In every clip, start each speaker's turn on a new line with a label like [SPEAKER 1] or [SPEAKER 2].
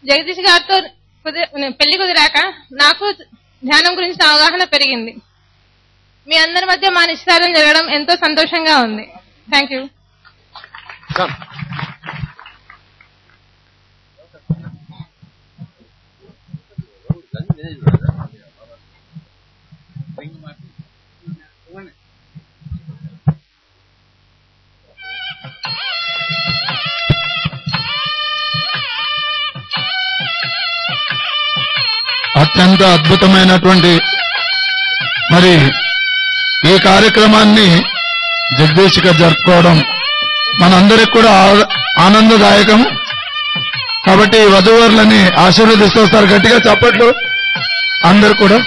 [SPEAKER 1] జగదీష్ గారితో పెళ్లి కుదిరాక నాకు ధ్యానం గురించి అవగాహన పెరిగింది. మీ అందరి మధ్య మా నిశ్చితార్థం జరగడం ఎంతో సంతోషంగా ఉంది. Thank you.
[SPEAKER 2] అత్యంత అద్భుతమైనటువంటి మరి ఈ కార్యక్రమాన్ని జగదీష్గా జరుపుకోవడం మనందరికి కూడా ఆనందదాయకం. కాబట్టి వధూవరులని ఆశీర్వదిస్తూ వస్తారు. గట్టిగా చప్పట్లు, అందరు కూడా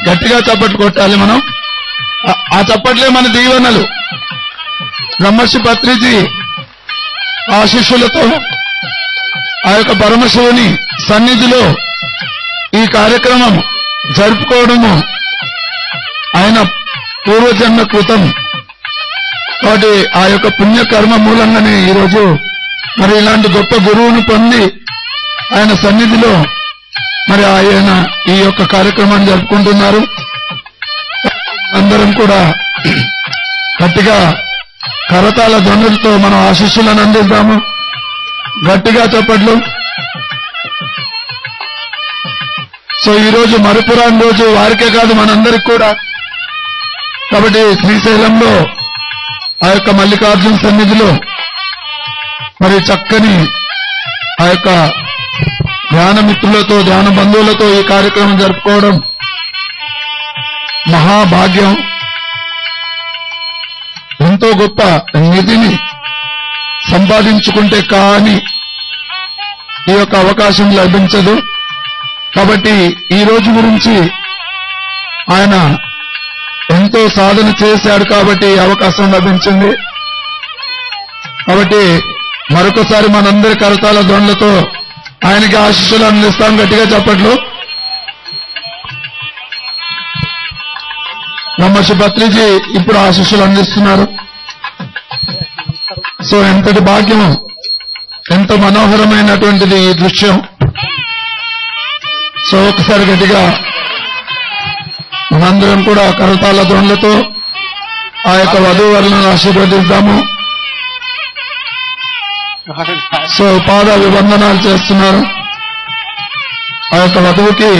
[SPEAKER 2] గట్టిగా చప్పట్లు కొట్టాలి. మనం ఆ చప్పట్లే మన దీవెనలు. బ్రహ్మర్షి పత్రిజీ ఆశీస్సులతో ఆ యొక్క పరమశివుని సన్నిధిలో ఈ కార్యక్రమం జరుపుకోవడము ఆయన పూర్వజన్మ కృతం. కాబట్టి ఆ యొక్క పుణ్యకర్మ మూలంగానే ఈరోజు మరి ఇలాంటి గొప్ప గురువును పొంది ఆయన సన్నిధిలో మరి ఆయన ఈ యొక్క కార్యక్రమాన్ని జరుపుకుంటున్నారు. అందరం కూడా గట్టిగా కరతాళ ధ్వనులతో మనం ఆశీస్సులను అందిద్దాము. గట్టిగా చప్పట్లు. సో ఈరోజు మరుపురాని రోజు వారికే కాదు మనందరికి కూడా. కాబట్టి శ్రీశైలంలో ఆ యొక్క మల్లికార్జున సన్నిధిలో మరి చక్కని ఆ యొక్క ధ్యాన మిత్రులతో ధ్యాన బంధువులతో ఈ కార్యక్రమం జరుపుకోవడం మహాభాగ్యం. ఎంతో గొప్ప నిధిని సంపాదించుకుంటే కానీ ఈ యొక్క అవకాశం లభించదు. కాబట్టి ఈ రోజు గురించి ఆయన ఎంతో సాధన చేశాడు కాబట్టి ఈ అవకాశం లభించింది. కాబట్టి మరొకసారి మనందరి కరతాల ధ్వనులతో ఆయనకి ఆశీస్సులు అందిస్తాం. గట్టిగా చప్పట్లు. బ్రహ్మర్షి పత్రిజీ ఇప్పుడు ఆశీస్సులు అందిస్తున్నారు. సో ఎంతటి భాగ్యం, ఎంత మనోహరమైనటువంటిది ఈ దృశ్యం. సో ఒకసారి గట్టిగా మనందరం కూడా కరతాళ ధ్వనులతో ఆ యొక్క వధూవరులను ఆశీర్వదిద్దాము. సో పాద వివందనాలు చేస్తున్నారు. ఆ యొక్క వధువుకి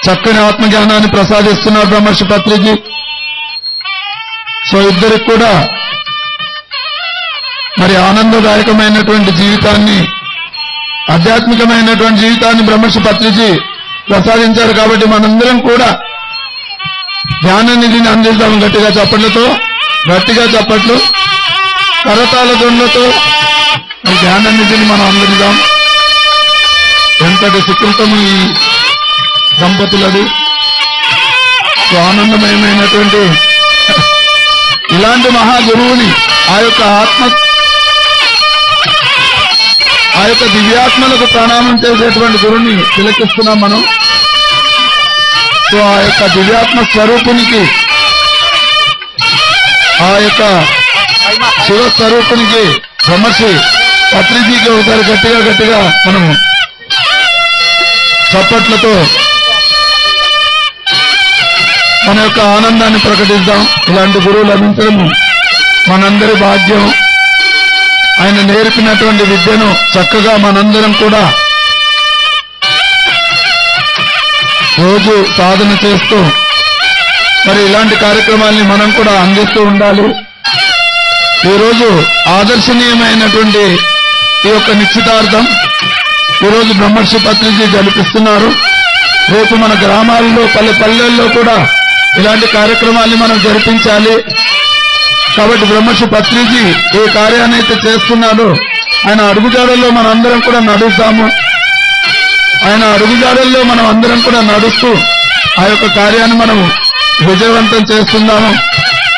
[SPEAKER 2] చక్కని ఆత్మజ్ఞానాన్ని ప్రసాదిస్తున్నారు బ్రహ్మర్షి పత్రిజీ. సో ఇద్దరికి కూడా మరి ఆనందదాయకమైనటువంటి జీవితాన్ని, ఆధ్యాత్మికమైనటువంటి జీవితాన్ని బ్రహ్మర్షి పత్రిజీ ప్రసాదించారు. కాబట్టి మనందరం కూడా ధ్యాన నిధిని అందిద్దాం. గట్టిగా చప్పట్లతో, గట్టిగా చప్పట్లు, కరతాళ ధ్వనులతో ధ్యాన నిధిని మనం అందిద్దాం. ఎంతటి సుకృతము ఈ దంపతులది. ఆనందమయమైనటువంటి ఇలాంటి మహాగురువుని ఆ యొక్క దివ్యాత్మలకు ప్రణామం చేసేటువంటి గురువుని తిలకిస్తున్నాం మనం. సో ఆ యొక్క దివ్యాత్మ స్వరూపునికి, ఆ యొక్క శివస్వరూపునికి బ్రహ్మర్షి పత్రిజీకి ఒకసారి గట్టిగా గట్టిగా మనము చప్పట్లతో మన యొక్క ఆనందాన్ని ప్రకటిద్దాం. ఇలాంటి గురువు లభించడము మనందరి భాగ్యం. ఆయన నేర్పినటువంటి విద్యను చక్కగా మనందరం కూడా రోజు సాధన చేస్తూ మరి ఇలాంటి కార్యక్రమాల్ని మనం కూడా అందిస్తూ ఉండాలి. ఈరోజు ఆదర్శనీయమైనటువంటి ఈ యొక్క నిశ్చితార్థం ఈరోజు బ్రహ్మర్షి పత్రిజీ జరిపిస్తున్నారు. రేపు మన గ్రామాల్లో పల్లెల్లో కూడా ఇలాంటి కార్యక్రమాల్ని మనం జరిపించాలి. కాబట్టి బ్రహ్మర్షి పత్రిజీ ఏ కార్యాన్ని అయితే చేస్తున్నాడో ఆయన అడుగుజాడల్లో మనం అందరం కూడా నడుస్తాము. ఆయన అడుగుజాడల్లో మనం అందరం కూడా నడుస్తూ ఆ యొక్క కార్యాన్ని మనం విజయవంతం చేస్తున్నాము.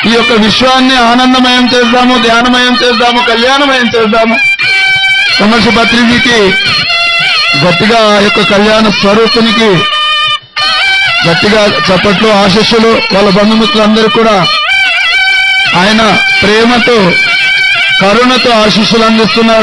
[SPEAKER 2] ఈ యొక్క విశ్వాన్ని ఆనందమయం చేద్దాము, ధ్యానమయం చేద్దాము, కళ్యాణమయం చేద్దాము. బ్రహ్మర్షి పత్రిజీకి గట్టిగా ఆ యొక్క కళ్యాణ స్వరూపునికి గట్టిగా చప్పట్లు, ఆశీస్సులు. వాళ్ళ బంధుమిత్రులందరూ కూడా ఆయన ప్రేమతో, కరుణతో ఆశీస్సులు అందిస్తున్నాడు.